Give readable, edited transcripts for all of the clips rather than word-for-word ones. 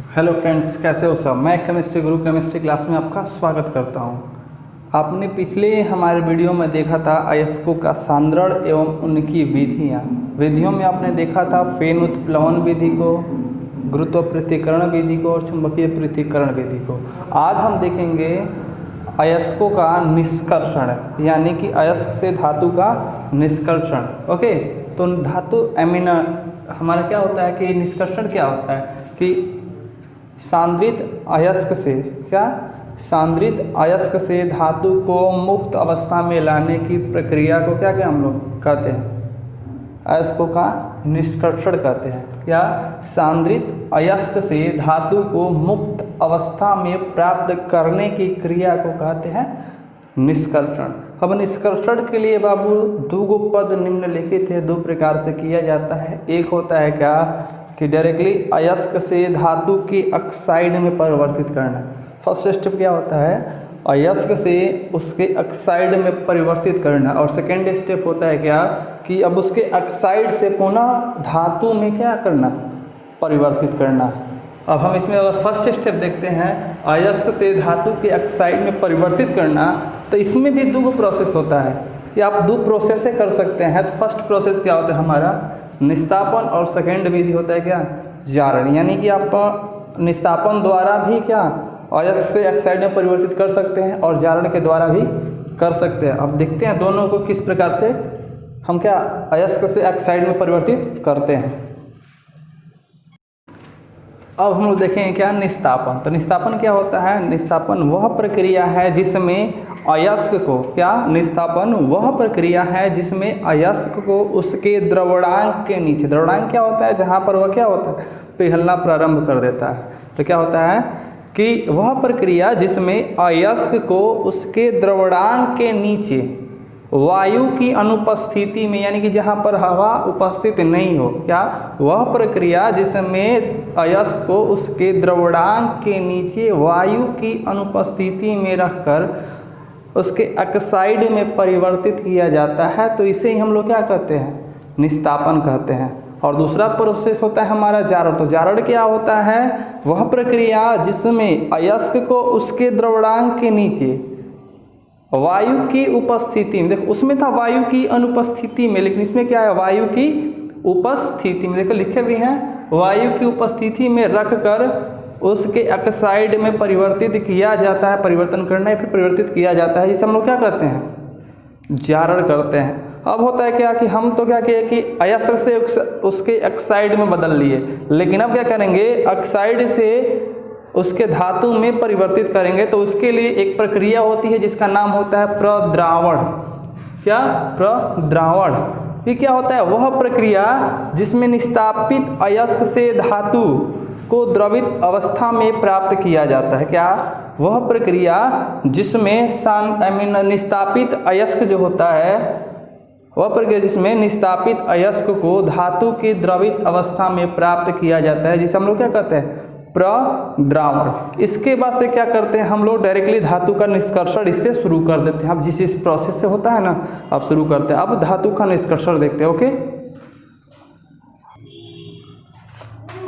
Hello friends, कैसे हो सब। मैं केमिस्ट्री गुरु केमिस्ट्री क्लास में आपका स्वागत करता हूं। आपने पिछले हमारे वीडियो में देखा था अयस्कों का सांद्रण एवं उनकी विधियों में आपने देखा था फेन उत्प्लवन विधि को, गुरुत्व पृथक्करण विधि को और चुंबकीय पृथक्करण विधि को। आज हम देखेंगे अयस्कों का निष्कर्षण, यानी कि अयस्क से धातु का निष्कर्षण। ओके, तो धातु हमारा क्या होता है कि निष्कर्षण क्या होता है कि सांद्रित अयस्क से धातु को मुक्त अवस्था में लाने की प्रक्रिया को क्या हम लोग कहते हैं, अयस्कों का निष्कर्षण कहते हैं। या सांद्रित अयस्क से धातु को मुक्त अवस्था में प्राप्त करने की क्रिया को कहते हैं निष्कर्षण। अब निष्कर्षण के लिए बाबू दो पद निम्नलिखित है, दो प्रकार से किया जाता है। एक होता है क्या कि डायरेक्टली अयस्क से धातु की ऑक्साइड में परिवर्तित करना। फर्स्ट स्टेप क्या होता है, अयस्क से उसके ऑक्साइड में परिवर्तित करना। और सेकेंड स्टेप होता है क्या कि अब उसके ऑक्साइड से पुनः धातु में क्या करना, परिवर्तित करना। अब हम इसमें अगर फर्स्ट स्टेप देखते हैं, अयस्क से धातु के ऑक्साइड में परिवर्तित करना, तो इसमें भी दो प्रोसेस होता है। ये आप दो प्रोसेस से कर सकते हैं। तो फर्स्ट प्रोसेस क्या होता है हमारा निस्तापन, और सेकेंड विधि होता है क्या जारण। यानी कि आप निस्तापन द्वारा भी क्या अयस्क से ऑक्साइड में परिवर्तित कर सकते हैं और जारण के द्वारा भी कर सकते हैं। अब देखते हैं दोनों को किस प्रकार से हम क्या अयस्क से ऑक्साइड में परिवर्तित करते हैं। अब हम लोग देखेंगे क्या निस्तापन। तो निस्तापन क्या होता है, निस्तापन वह प्रक्रिया है जिसमें अयस्क को निस्तापन वह प्रक्रिया है जिसमें अयस्क को उसके द्रवणांक के नीचे, द्रवणांक क्या होता है जहाँ पर वह क्या होता है पिघलना प्रारंभ कर देता है। तो क्या होता है कि वह प्रक्रिया जिसमें अयस्क को उसके द्रवणांक के नीचे वायु की अनुपस्थिति में, यानी कि जहाँ पर हवा उपस्थित नहीं हो, क्या वह प्रक्रिया जिसमें अयस्क को उसके द्रवणांक के नीचे वायु की अनुपस्थिति में रखकर उसके ऑक्साइड में परिवर्तित किया जाता है, तो इसे ही हम लोग क्या कहते हैं निस्तापन कहते हैं। और दूसरा प्रोसेस होता है हमारा जारण। तो जारण क्या होता है, वह प्रक्रिया जिसमें अयस्क को उसके द्रवणांक के नीचे वायु की उपस्थिति में, देखो उसमें था वायु की अनुपस्थिति में, लेकिन इसमें क्या है वायु की उपस्थिति में, देखो लिखे भी हैं वायु की उपस्थिति में रखकर उसके ऑक्साइड में परिवर्तित किया जाता है। परिवर्तन करना है फिर परिवर्तित किया जाता है, जिसे हम लोग क्या कहते हैं जारण करते हैं। अब होता है क्या कि हम तो क्या किए कि अयस्क से उसके ऑक्साइड में बदल लिए, लेकिन अब क्या करेंगे ऑक्साइड से उसके धातु में परिवर्तित करेंगे। तो उसके लिए एक प्रक्रिया होती है जिसका नाम होता है प्रद्रावण। क्या प्रद्रावण, ये क्या होता है वह प्रक्रिया जिसमें निस्तापित अयस्क से धातु को द्रवित अवस्था में प्राप्त किया जाता है। क्या वह प्रक्रिया जिसमें निस्तापित अयस्क जो होता है, वह प्रक्रिया जिसमें निस्तापित अयस्क को धातु की द्रवित अवस्था में प्राप्त किया जाता है, जिसे हम लोग क्या कहते हैं प्रद्रावण। इसके बाद से क्या करते हैं हम लोग डायरेक्टली धातु का निष्कर्षण इससे शुरू कर देते हैं। अब जिस इस प्रोसेस से होता है ना, अब शुरू करते हैं। अब धातु का निष्कर्षण देखते हैं। ओके,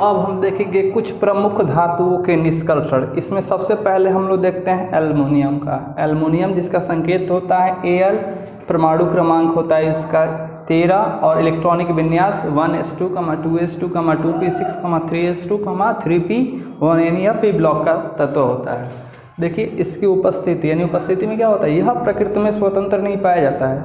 अब हम देखेंगे कुछ प्रमुख धातुओं के निष्कर्षण। इसमें सबसे पहले हम लोग देखते हैं एल्युमिनियम का। एल्युमिनियम जिसका संकेत होता है Al, परमाणु क्रमांक होता है इसका 13 और इलेक्ट्रॉनिक विन्यास 1s2, 2s2, 2p6, 3s2, 3p1, यानी यह p ब्लॉक का तत्व होता है। देखिए इसकी उपस्थिति, यानी उपस्थिति में क्या होता है, यह प्रकृति में स्वतंत्र नहीं पाया जाता है,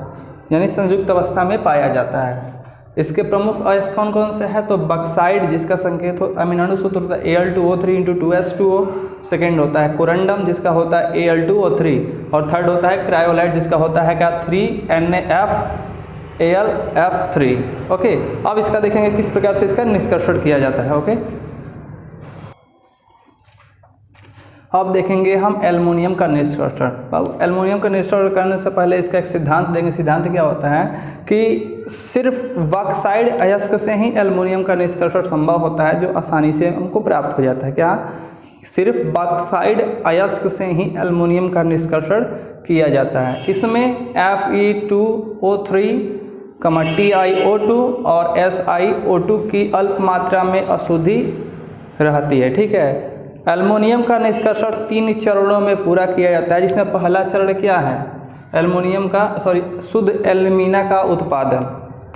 यानी संयुक्त अवस्था में पाया जाता है। इसके प्रमुख अयस्क कौन कौन से हैं, तो बक्साइड जिसका संकेत हो अमीनाणु सूत्र होता है Al2O3 × 2s2O। सेकेंड होता है कोरंडम जिसका होता है Al2O3, और थर्ड होता है क्रायोलाइट जिसका होता है क्या 3NaF Al ओके, अब इसका देखेंगे किस प्रकार से इसका निष्कर्षण किया जाता है। ओके, अब देखेंगे हम एल्युमिनियम का निष्कर्षण। अब एल्युमिनियम का निष्कर्षण करने से पहले इसका एक सिद्धांत देंगे। सिद्धांत क्या होता है कि सिर्फ बॉक्साइड अयस्क से ही एल्युमिनियम का निष्कर्षण संभव होता है, जो आसानी से हमको प्राप्त हो जाता है। क्या सिर्फ बॉक्साइड अयस्क से ही एल्युमिनियम का निष्कर्षण किया जाता है। इसमें Fe2O3, TiO2 और SiO2 की अल्प मात्रा में अशुद्धि रहती है। ठीक है, एल्युमिनियम का निष्कर्षण 3 चरणों में पूरा किया जाता है, जिसमें पहला चरण क्या है, एल्युमिनियम का शुद्ध एल्यूमिना का उत्पादन।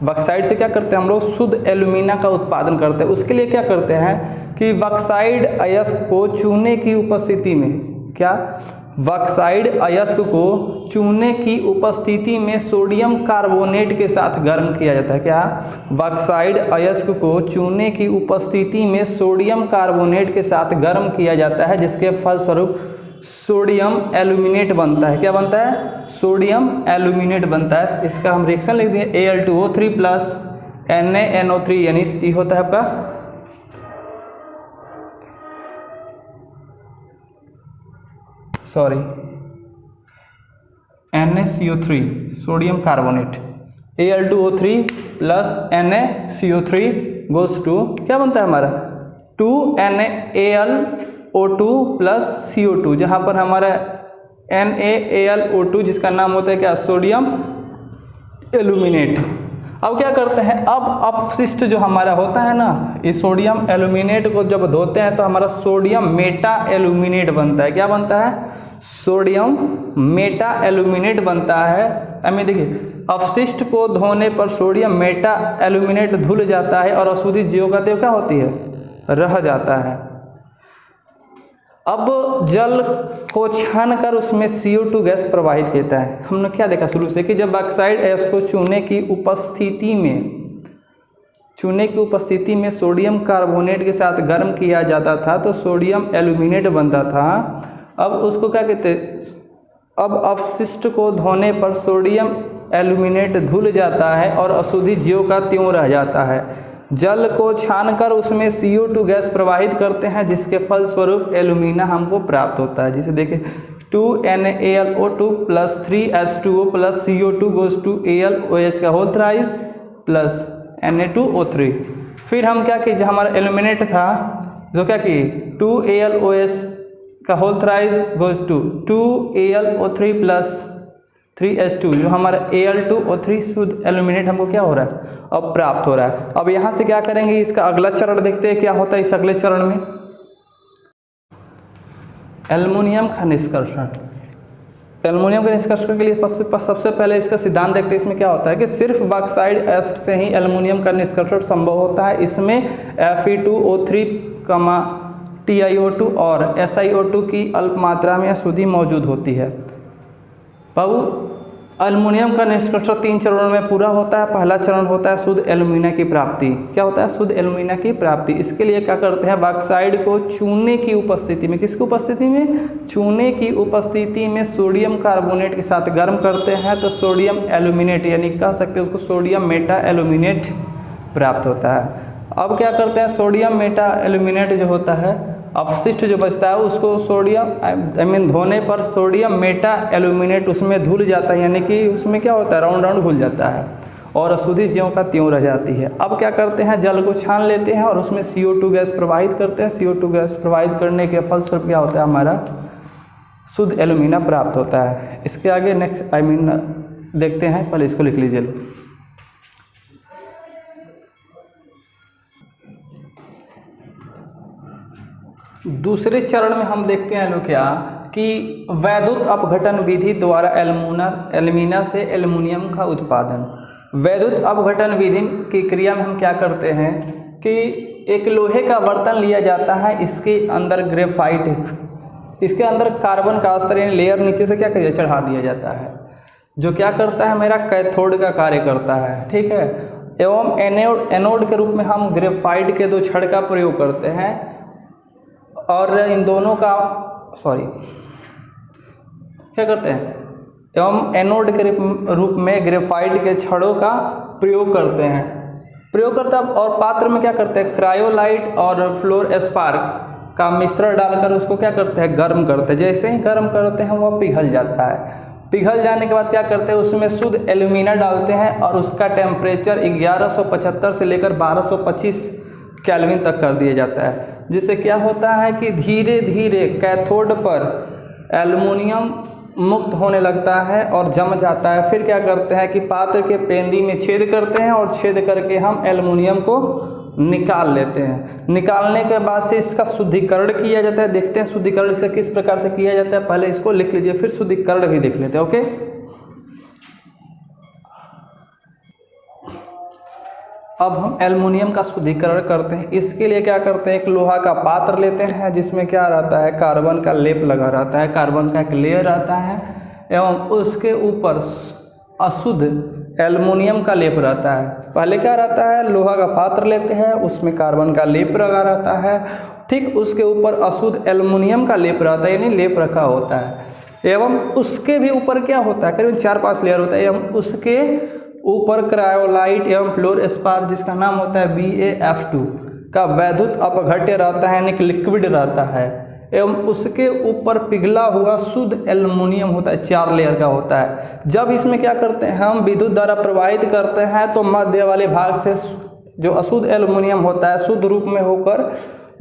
बॉक्साइड से क्या करते हैं हम लोग, शुद्ध एल्यूमिना का उत्पादन करते हैं। उसके लिए क्या करते हैं कि बॉक्साइड अयस्क को चूने की उपस्थिति में, क्या, बॉक्साइड अयस्क को चूने की उपस्थिति में सोडियम कार्बोनेट के साथ गर्म किया जाता है। क्या, बॉक्साइड अयस्क को चूने की उपस्थिति में सोडियम कार्बोनेट के साथ गर्म किया जाता है, जिसके फलस्वरूप सोडियम एल्यूमिनेट बनता है। क्या बनता है, सोडियम एल्यूमिनेट बनता है। इसका हम रिएक्शन लिख देंगे Al2O3 प्लस NaNO3, यानी ये होता है आपका NaCO3 sodium carbonate, Al2O3 plus NaCO3 goes to क्या बनता है हमारा 2NaAlO2 प्लस CO2, जहाँ पर हमारा NaAlO2 जिसका नाम होता है क्या, सोडियम एल्यूमिनेट। अब क्या करते हैं, अब अपशिष्ट जो हमारा होता है ना, इस सोडियम एल्यूमिनेट को जब धोते हैं तो हमारा सोडियम मेटा एल्यूमिनेट बनता है। क्या बनता है, सोडियम मेटा एल्यूमिनेट बनता है। हमें देखिए, अपशिष्ट को धोने पर सोडियम मेटा एल्यूमिनेट धुल जाता है और अशुद्धि ज्योतियों क्या होती है, रह जाता है। अब जल को छानकर उसमें CO2 गैस प्रवाहित करता है। हमने क्या देखा शुरू से कि जब बॉक्साइड अयस्क को चूने की उपस्थिति में सोडियम कार्बोनेट के साथ गर्म किया जाता था तो सोडियम एल्यूमिनेट बनता था। अब उसको क्या कहते हैं, अब अपशिष्ट को धोने पर सोडियम एल्यूमिनेट धुल जाता है और अशुद्धि ज्यों का त्यों रह जाता है। जल को छानकर उसमें CO2 गैस प्रवाहित करते हैं, जिसके फलस्वरूप एल्यूमिना हमको प्राप्त होता है। जिसे देखिए 2NaAlO2 plus 3H2O plus CO2 goes to AlOH का होल थ्राइस प्लस Na2O3। फिर हम क्या किए, जो हमारा एल्यूमिनेट था जो क्या किए 2AlOH का whole thrice goes to 2AlO3 plus 3H2, जो हमारा Al2O3 शुद्ध एल्यूमिनेट हमको क्या हो रहा है, अब प्राप्त हो रहा है। अब यहाँ से क्या करेंगे, इसका अगला चरण देखते हैं क्या होता है इस अगले चरण में। एल्युमिनियम का निष्कर्षण। एल्युमिनियम के निष्कर्षण के लिए सबसे पहले इसका सिद्धांत देखते हैं। इसमें क्या होता है कि सिर्फ बॉक्साइड अयस्क से ही एल्युमिनियम का निष्कर्षण संभव होता है। इसमें Fe2O3, TiO2 और SiO2 की अल्प मात्रा में अशुद्धि मौजूद होती है। अब एल्युमिनियम का निष्कर्षण 3 चरणों में पूरा होता है। पहला चरण होता है शुद्ध एल्यूमिना की प्राप्ति। क्या होता है, शुद्ध एल्यूमिना की प्राप्ति। इसके लिए क्या करते हैं, बॉक्साइड को चूने की उपस्थिति में, किसकी उपस्थिति में, चूने की उपस्थिति में सोडियम कार्बोनेट के साथ गर्म करते हैं तो सोडियम एल्यूमिनेट, यानी कह सकते हैं उसको सोडियम मेटा एल्यूमिनेट प्राप्त होता है। अब क्या करते हैं, सोडियम मेटा एल्यूमिनेट जो होता है, अपशिष्ट जो बचता है उसको सोडियम धोने पर सोडियम मेटा एल्यूमिनेट उसमें धुल जाता है, यानी कि उसमें क्या होता है, राउंड घुल जाता है और अशुद्धि ज्यों का त्यों रह जाती है। अब क्या करते हैं, जल को छान लेते हैं और उसमें CO2 गैस प्रवाहित करते हैं। CO2 गैस प्रवाहित करने के फलस्वरूप क्या होता है, हमारा शुद्ध एल्यूमिना प्राप्त होता है। इसके आगे नेक्स्ट देखते हैं, पहले इसको लिख लीजिए। दूसरे चरण में हम देखते हैं लोग क्या कि वैद्युत अपघटन विधि द्वारा एल्यूमिना से एल्युमिनियम का उत्पादन। वैद्युत अपघटन विधि की क्रिया में हम क्या करते हैं कि एक लोहे का बर्तन लिया जाता है, इसके अंदर ग्रेफाइट, इसके अंदर कार्बन का स्तर यानी लेयर नीचे से क्या करिए चढ़ा दिया जाता है, जो क्या करता है, मेरा कैथोड का कार्य करता है। ठीक है, एवं एनोड के रूप में हम ग्रेफाइट के 2 छड़ का प्रयोग करते हैं और इन दोनों का क्या करते हैं, एवं एनोड के रूप में ग्रेफाइट के छड़ों का प्रयोग करते हैं और पात्र में क्या करते हैं, क्रायोलाइट और फ्लोर स्पार्क का मिश्रण डालकर उसको क्या करते हैं, गर्म करते हैं। जैसे ही गर्म करते हैं वह पिघल जाता है। पिघल जाने के बाद क्या करते हैं, उसमें शुद्ध एल्यूमिना डालते हैं और उसका टेम्परेचर 1175 से लेकर 1225 केल्विन तक कर दिया जाता है, जिससे क्या होता है कि धीरे धीरे कैथोड पर एल्युमिनियम मुक्त होने लगता है और जम जाता है। फिर क्या करते हैं कि पात्र के पेंदी में छेद करते हैं और छेद करके हम एल्युमिनियम को निकाल लेते हैं। निकालने के बाद से इसका शुद्धिकरण किया जाता है। देखते हैं शुद्धिकरण इसका किस प्रकार से किया जाता है। पहले इसको लिख लीजिए, फिर शुद्धिकरण भी देख लेते हैं। ओके, अब हम एल्युमिनियम का शुद्धिकरण करते हैं। इसके लिए क्या करते हैं, एक लोहा का पात्र लेते हैं जिसमें क्या रहता है, कार्बन का लेप लगा रहता है, कार्बन का एक लेयर रहता है एवं उसके ऊपर अशुद्ध एल्युमिनियम का लेप रहता है। पहले क्या रहता है, लोहा का पात्र लेते हैं, उसमें कार्बन का लेप लगा रहता है, ठीक उसके ऊपर अशुद्ध एल्युमिनियम का लेप रहता है, यानी लेप रखा होता है। एवं उसके भी ऊपर क्या होता है, करीब 4-5 लेयर होता है। एवं उसके ऊपर क्रायोलाइट एवं फ्लोरस्पार जिसका नाम होता है BaF2 का वैद्युत अपघट्य रहता है, यानी कि लिक्विड रहता है। एवं उसके ऊपर पिघला हुआ शुद्ध एल्युमिनियम होता है, 4 लेयर का होता है। जब इसमें क्या करते हैं, हम विद्युत द्वारा प्रवाहित करते हैं तो मध्य वाले भाग से जो अशुद्ध एल्युमिनियम होता है शुद्ध रूप में होकर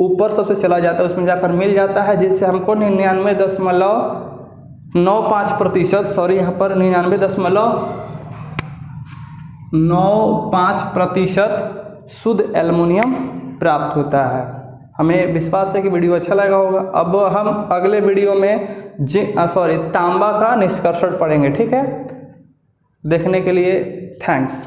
ऊपर सबसे चला जाता है, उसमें जाकर मिल जाता है, जिससे हमको 99.95% सॉरी यहाँ पर 99.95% शुद्ध एल्युमिनियम प्राप्त होता है। हमें विश्वास है कि वीडियो अच्छा लगा होगा। अब हम अगले वीडियो में तांबा का निष्कर्षण पढ़ेंगे। ठीक है, देखने के लिए थैंक्स।